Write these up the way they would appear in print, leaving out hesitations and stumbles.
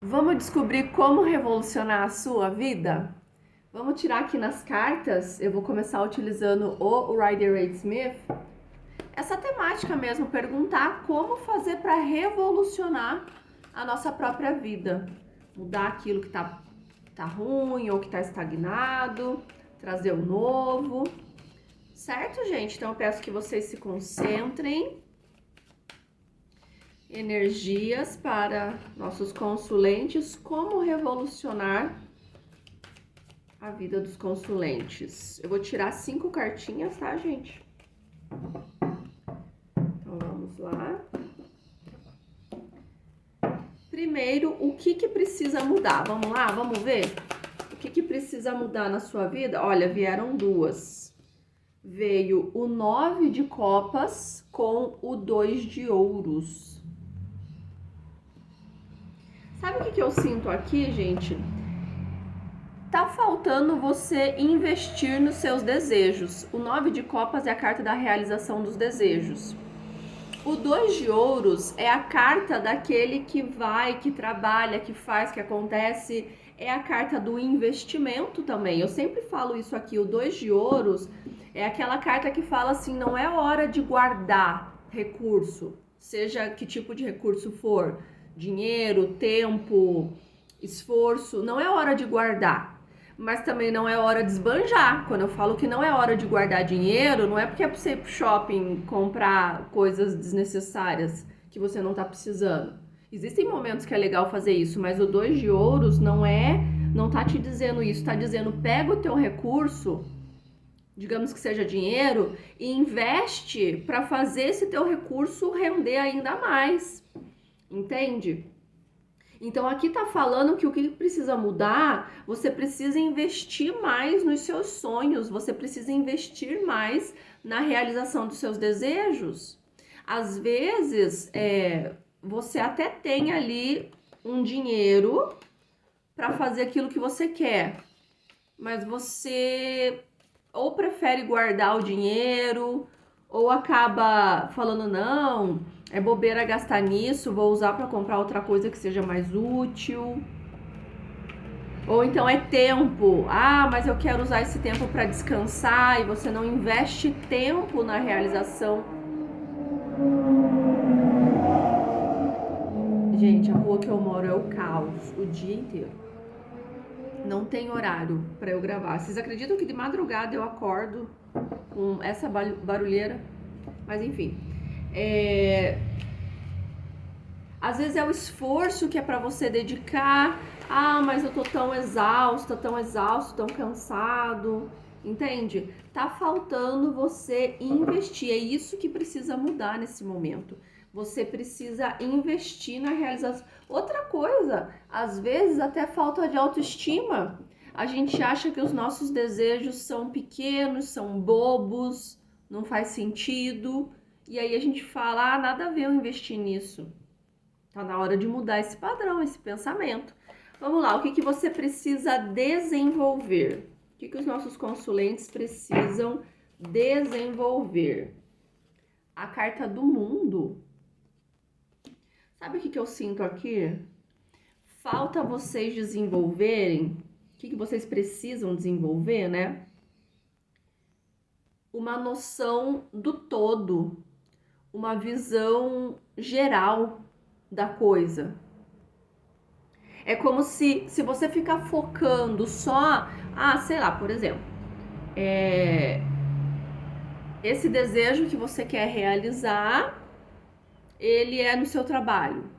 Vamos descobrir como revolucionar a sua vida? Vamos tirar aqui nas cartas. Eu vou começar utilizando o Rider-Waite-Smith. Essa temática mesmo, perguntar como fazer para revolucionar a nossa própria vida. Mudar aquilo que tá ruim ou que tá estagnado, trazer o novo. Certo, gente? Então eu peço que vocês se concentrem. Energias para nossos consulentes, como revolucionar a vida dos consulentes. Eu vou tirar 5 cartinhas, tá, gente? Então vamos lá. Primeiro, o que precisa mudar? Vamos lá, vamos ver? O que precisa mudar na sua vida? Olha, vieram duas. Veio o 9 de copas com o 2 de ouros. Sabe o que eu sinto aqui, gente? Tá faltando você investir nos seus desejos. O 9 de copas é a carta da realização dos desejos. O 2 de ouros é a carta daquele que vai, que trabalha, que faz, que acontece. É a carta do investimento também. Eu sempre falo isso aqui. O 2 de ouros é aquela carta que fala assim, não é hora de guardar recurso, seja que tipo de recurso for. Dinheiro, tempo, esforço, não é hora de guardar, mas também não é hora de esbanjar. Quando eu falo que não é hora de guardar dinheiro, não é porque é pra você ir pro shopping comprar coisas desnecessárias que você não tá precisando. Existem momentos que é legal fazer isso, mas o 2 de ouros não tá te dizendo isso, tá dizendo pega o teu recurso, digamos que seja dinheiro, e investe para fazer esse teu recurso render ainda mais. Entende? Então aqui tá falando que o que precisa mudar, você precisa investir mais nos seus sonhos, você precisa investir mais na realização dos seus desejos. Às vezes, você até tem ali um dinheiro para fazer aquilo que você quer, mas você ou prefere guardar o dinheiro, ou acaba falando, não, é bobeira gastar nisso, vou usar para comprar outra coisa que seja mais útil. Ou então é tempo, mas eu quero usar esse tempo para descansar, e você não investe tempo na realização. Gente, a rua que eu moro é o caos o dia inteiro. Não tem horário para eu gravar. Vocês acreditam que de madrugada eu acordo com essa barulheira? Mas enfim, às vezes é o esforço que é para você dedicar. Mas eu tô tão exausta, tão exausto, tão cansado. Entende? Tá faltando você investir. É isso que precisa mudar nesse momento. Você precisa investir na realização. Outra coisa, às vezes até falta de autoestima. A gente acha que os nossos desejos são pequenos, são bobos, não faz sentido. E aí a gente fala, nada a ver eu investir nisso. Tá na hora de mudar esse padrão, esse pensamento. Vamos lá, o que você precisa desenvolver? O que os nossos consulentes precisam desenvolver? A carta do mundo. Sabe o que eu sinto aqui? Falta vocês desenvolverem, o que vocês precisam desenvolver, né? Uma noção do todo, uma visão geral da coisa. É como se você ficar focando só, sei lá, por exemplo, esse desejo que você quer realizar, ele é no seu trabalho.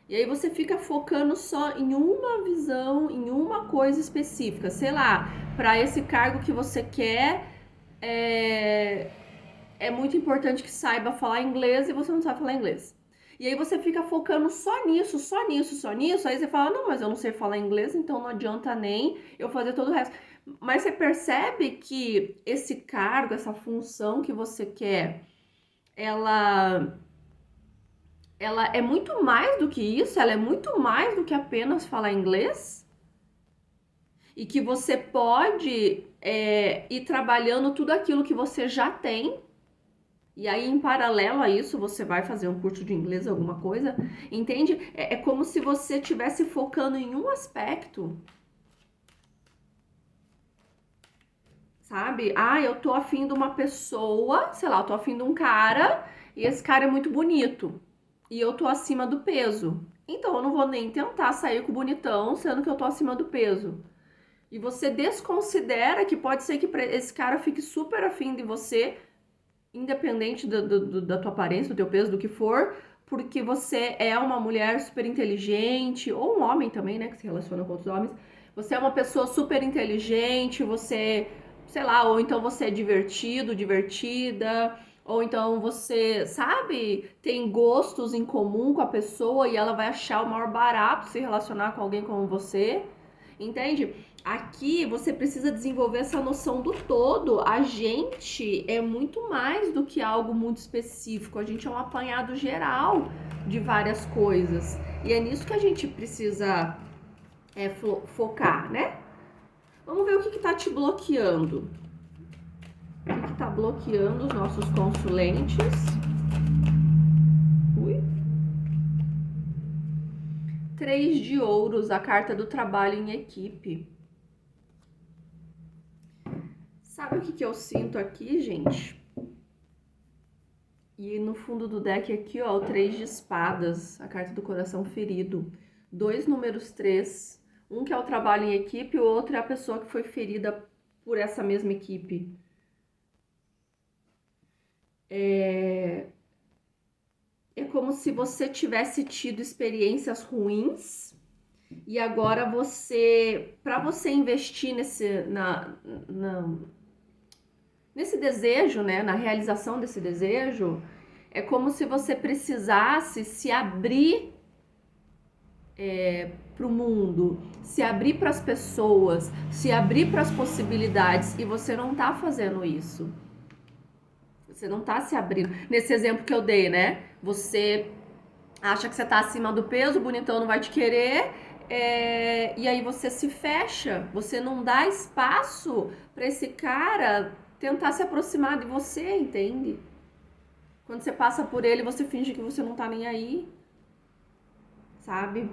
E aí você fica focando só em uma visão, em uma coisa específica. Sei lá, para esse cargo que você quer, é muito importante que saiba falar inglês e você não sabe falar inglês. E aí você fica focando só nisso, só nisso, só nisso. Aí você fala, não, mas eu não sei falar inglês, então não adianta nem eu fazer todo o resto. Mas você percebe que esse cargo, essa função que você quer, ela é muito mais do que isso, ela é muito mais do que apenas falar inglês. E que você pode ir trabalhando tudo aquilo que você já tem. E aí, em paralelo a isso, você vai fazer um curso de inglês, alguma coisa, entende? É como se você estivesse focando em um aspecto, sabe? Ah, eu tô afim de uma pessoa, sei lá, eu tô afim de um cara e esse cara é muito bonito e eu tô acima do peso. Então eu não vou nem tentar sair com o bonitão, sendo que eu tô acima do peso. E você desconsidera que pode ser que esse cara fique super afim de você, independente da tua aparência, do teu peso, do que for, porque você é uma mulher super inteligente, ou um homem também, né, que se relaciona com outros homens. Você é uma pessoa super inteligente, você, sei lá, ou então você é divertido, divertida, ou então você, sabe, tem gostos em comum com a pessoa e ela vai achar o maior barato se relacionar com alguém como você. Entende? Aqui você precisa desenvolver essa noção do todo. A gente é muito mais do que algo muito específico. A gente é um apanhado geral de várias coisas. E é nisso que a gente precisa focar, né? Vamos ver o que está te bloqueando. O que está bloqueando os nossos consulentes? Ui. 3 de ouros, a carta do trabalho em equipe. Sabe o que eu sinto aqui, gente? E no fundo do deck aqui, ó, o 3 de espadas, a carta do coração ferido. 2 números 3. Um que é o trabalho em equipe, o outro é a pessoa que foi ferida por essa mesma equipe. É como se você tivesse tido experiências ruins e agora para você investir nesse desejo, né, na realização desse desejo, é como se você precisasse se abrir para o mundo, se abrir para as pessoas, se abrir para as possibilidades, e você não tá fazendo isso. Você não tá se abrindo. Nesse exemplo que eu dei, né? Você acha que você tá acima do peso, o bonitão não vai te querer, e aí você se fecha, você não dá espaço para esse cara tentar se aproximar de você, entende? Quando você passa por ele, você finge que você não tá nem aí, sabe?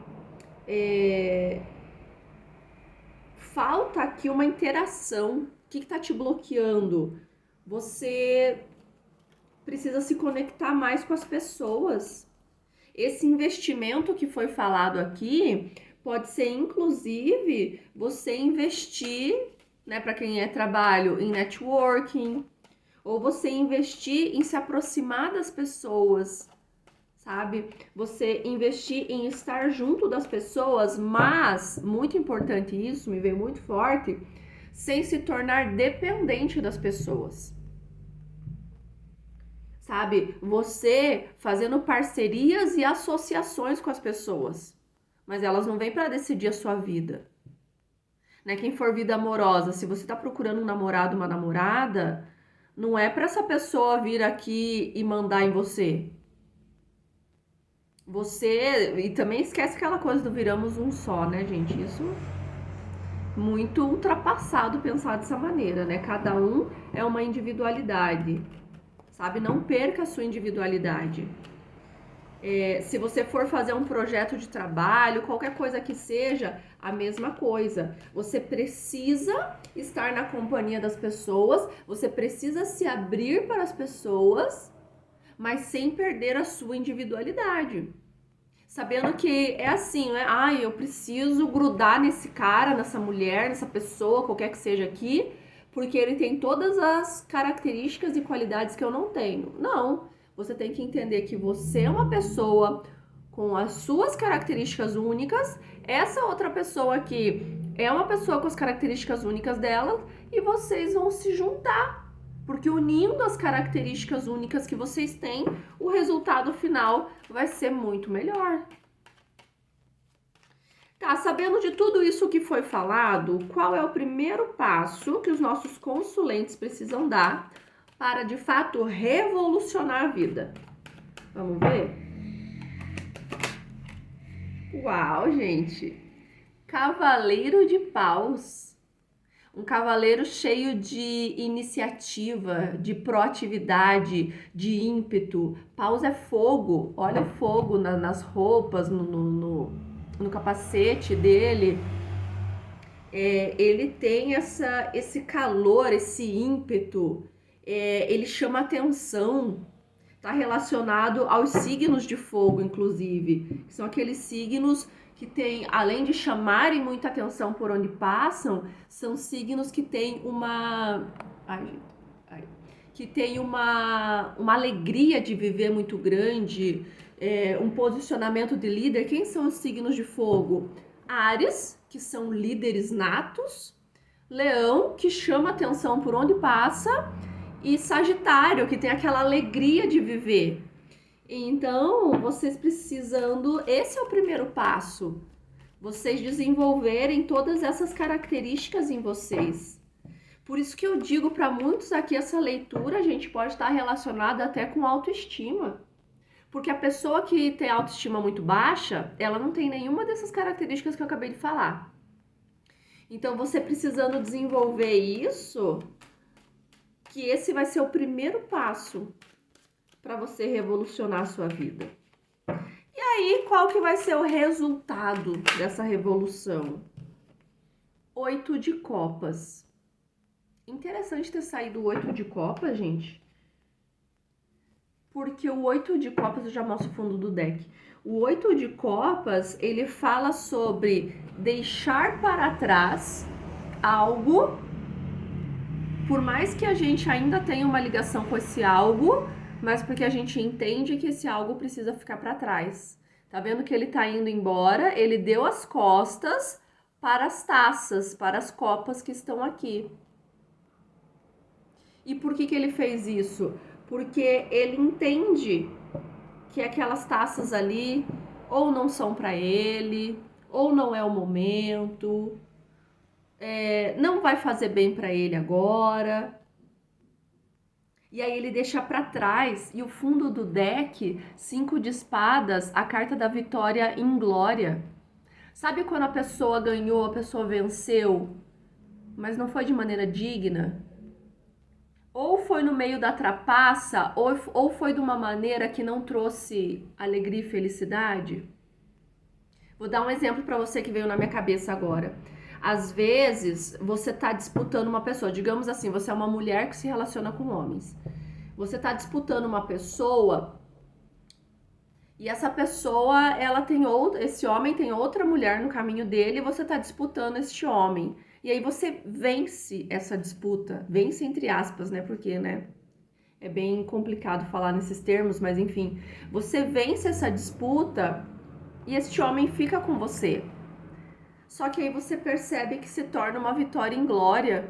Falta aqui uma interação. O que tá te bloqueando? Você precisa se conectar mais com as pessoas. Esse investimento que foi falado aqui pode ser, inclusive, você investir, né, para quem é trabalho, em networking, ou você investir em se aproximar das pessoas, sabe? Você investir em estar junto das pessoas, mas, muito importante isso, me veio muito forte, sem se tornar dependente das pessoas. Sabe? Você fazendo parcerias e associações com as pessoas, mas elas não vêm para decidir a sua vida. Né? Quem for vida amorosa, se você tá procurando um namorado, uma namorada, não é para essa pessoa vir aqui e mandar em você. E também esquece aquela coisa do viramos um só, né, gente? Isso muito ultrapassado pensar dessa maneira, né? Cada um é uma individualidade, sabe? Não perca a sua individualidade. Se você for fazer um projeto de trabalho, qualquer coisa que seja, a mesma coisa. Você precisa estar na companhia das pessoas, você precisa se abrir para as pessoas, mas sem perder a sua individualidade. Sabendo que é assim, né? Eu preciso grudar nesse cara, nessa mulher, nessa pessoa, qualquer que seja aqui, porque ele tem todas as características e qualidades que eu não tenho. Não. Você tem que entender que você é uma pessoa com as suas características únicas, essa outra pessoa aqui é uma pessoa com as características únicas dela e vocês vão se juntar. Porque unindo as características únicas que vocês têm, o resultado final vai ser muito melhor. Tá, sabendo de tudo isso que foi falado, qual é o primeiro passo que os nossos consulentes precisam dar para, de fato, revolucionar a vida? Vamos ver? Uau, gente! Cavaleiro de Paus. Um cavaleiro cheio de iniciativa, de proatividade, de ímpeto. Paus é fogo, olha o fogo nas roupas, no capacete dele. Ele tem esse calor, esse ímpeto, ele chama atenção, está relacionado aos signos de fogo, inclusive, que são aqueles signos que tem, além de chamarem muita atenção por onde passam, são signos que têm que tem uma alegria de viver muito grande, um posicionamento de líder. Quem são os signos de fogo? Áries, que são líderes natos, Leão, que chama atenção por onde passa, e Sagitário, que tem aquela alegria de viver. Então, vocês precisando, esse é o primeiro passo, vocês desenvolverem todas essas características em vocês. Por isso que eu digo para muitos aqui, essa leitura, a gente pode estar relacionada até com autoestima. Porque a pessoa que tem autoestima muito baixa, ela não tem nenhuma dessas características que eu acabei de falar. Então, você precisando desenvolver isso, que esse vai ser o primeiro passo para você revolucionar a sua vida. E aí, qual que vai ser o resultado dessa revolução? 8 de copas. Interessante ter saído o 8 de copas, gente. Porque o 8 de copas, eu já mostro o fundo do deck. O 8 de copas, ele fala sobre deixar para trás algo, por mais que a gente ainda tenha uma ligação com esse algo, mas porque a gente entende que esse algo precisa ficar para trás. Tá vendo que ele tá indo embora? Ele deu as costas para as taças, para as copas que estão aqui. E por que ele fez isso? Porque ele entende que aquelas taças ali ou não são para ele, ou não é o momento, não vai fazer bem para ele agora. E aí ele deixa para trás, e o fundo do deck, 5 de espadas, a carta da vitória em glória. Sabe quando a pessoa ganhou, a pessoa venceu, mas não foi de maneira digna? Ou foi no meio da trapaça, ou foi de uma maneira que não trouxe alegria e felicidade? Vou dar um exemplo para você que veio na minha cabeça agora. Às vezes, você está disputando uma pessoa, digamos assim, você é uma mulher que se relaciona com homens. Você está disputando uma pessoa e essa pessoa, esse homem tem outra mulher no caminho dele e você está disputando este homem. E aí você vence essa disputa, vence entre aspas, né? Porque, né? É bem complicado falar nesses termos, mas enfim. Você vence essa disputa e este homem fica com você. Só que aí você percebe que se torna uma vitória em glória,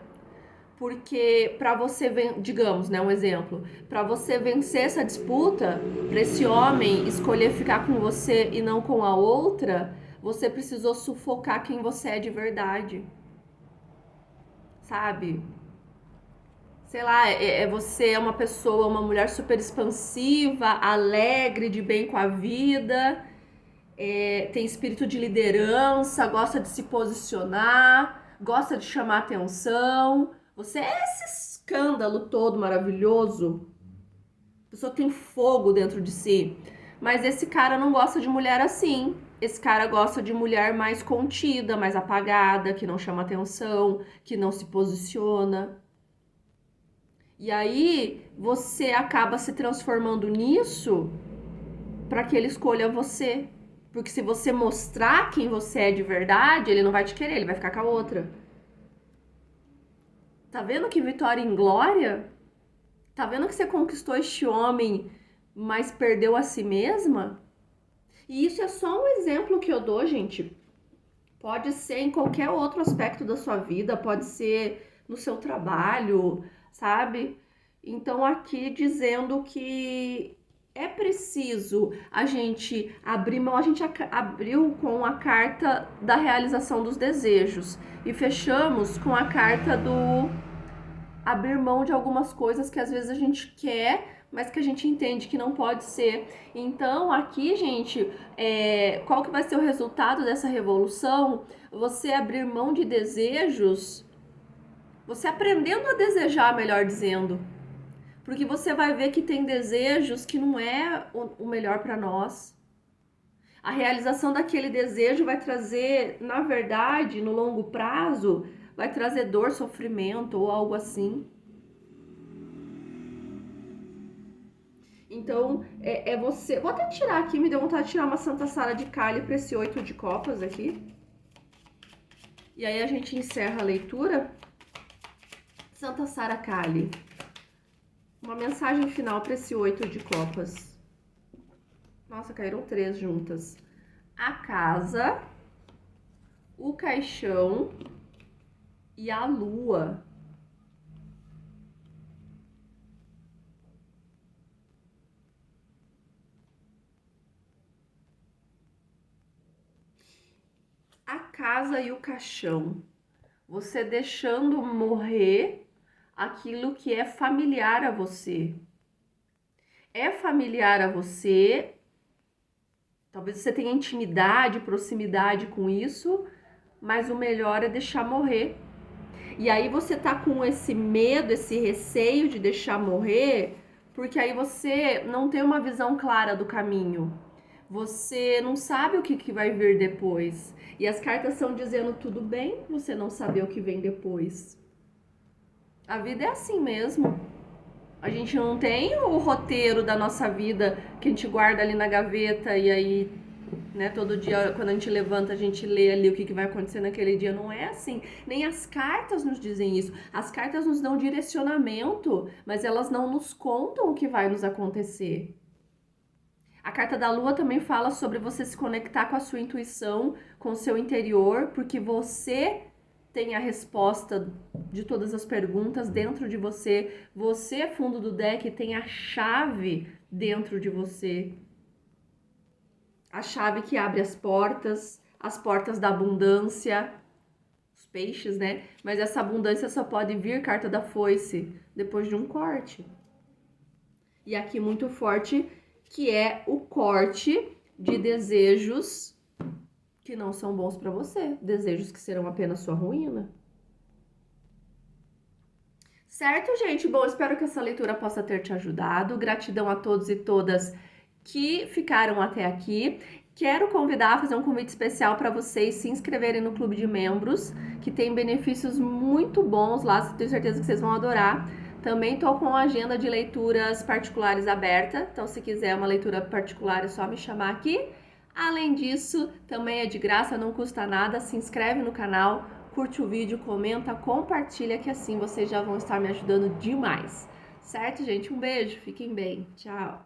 porque para você, digamos, né, um exemplo, para você vencer essa disputa, para esse homem escolher ficar com você e não com a outra, você precisou sufocar quem você é de verdade. Sabe? Sei lá, você é uma pessoa, uma mulher super expansiva, alegre, de bem com a vida, tem espírito de liderança, gosta de se posicionar, gosta de chamar atenção. Você é esse escândalo todo maravilhoso. A pessoa tem fogo dentro de si. Mas esse cara não gosta de mulher assim. Esse cara gosta de mulher mais contida, mais apagada, que não chama atenção, que não se posiciona. E aí você acaba se transformando nisso para que ele escolha você. Porque se você mostrar quem você é de verdade, ele não vai te querer, ele vai ficar com a outra. Tá vendo que vitória em glória? Tá vendo que você conquistou este homem, mas perdeu a si mesma? E isso é só um exemplo que eu dou, gente. Pode ser em qualquer outro aspecto da sua vida, pode ser no seu trabalho, sabe? Então aqui dizendo que é preciso a gente abrir mão, a gente abriu com a carta da realização dos desejos e fechamos com a carta do abrir mão de algumas coisas que às vezes a gente quer, mas que a gente entende que não pode ser. Então, aqui, gente, qual que vai ser o resultado dessa revolução? Você abrir mão de desejos Você aprendendo a desejar, melhor dizendo. Porque você vai ver que tem desejos que não é o melhor para nós. A realização daquele desejo vai trazer, na verdade, no longo prazo, vai trazer dor, sofrimento ou algo assim. Então, é você... Vou até tirar aqui, me deu vontade de tirar uma Santa Sara de Kali para esse 8 de copas aqui. E aí a gente encerra a leitura. Santa Sara Kali. Uma mensagem final para esse 8 de copas. Nossa, caíram 3 juntas. A casa, o caixão e a lua. A casa e o caixão. Você deixando morrer aquilo que é familiar a você. É familiar a você, talvez você tenha intimidade, proximidade com isso, mas o melhor é deixar morrer. E aí você tá com esse medo, esse receio de deixar morrer, porque aí você não tem uma visão clara do caminho. Você não sabe o que vai vir depois. E as cartas estão dizendo tudo bem você não saber o que vem depois. A vida é assim mesmo. A gente não tem o roteiro da nossa vida que a gente guarda ali na gaveta e aí, né, todo dia quando a gente levanta a gente lê ali o que vai acontecer naquele dia. Não é assim. Nem as cartas nos dizem isso. As cartas nos dão direcionamento, mas elas não nos contam o que vai nos acontecer. A carta da lua também fala sobre você se conectar com a sua intuição, com o seu interior, porque você tem a resposta de todas as perguntas dentro de você. Você, fundo do deck, tem a chave dentro de você. A chave que abre as portas da abundância, os peixes, né? Mas essa abundância só pode vir, carta da foice, depois de um corte. E aqui muito forte, que é o corte de desejos que não são bons para você, desejos que serão apenas sua ruína. Certo, gente? Bom, espero que essa leitura possa ter te ajudado. Gratidão a todos e todas que ficaram até aqui. Quero convidar a fazer um convite especial para vocês se inscreverem no clube de membros, que tem benefícios muito bons lá, tenho certeza que vocês vão adorar. Também estou com a agenda de leituras particulares aberta, então se quiser uma leitura particular é só me chamar aqui. Além disso, também é de graça, não custa nada, se inscreve no canal, curte o vídeo, comenta, compartilha, que assim vocês já vão estar me ajudando demais. Certo, gente? Um beijo, fiquem bem, tchau!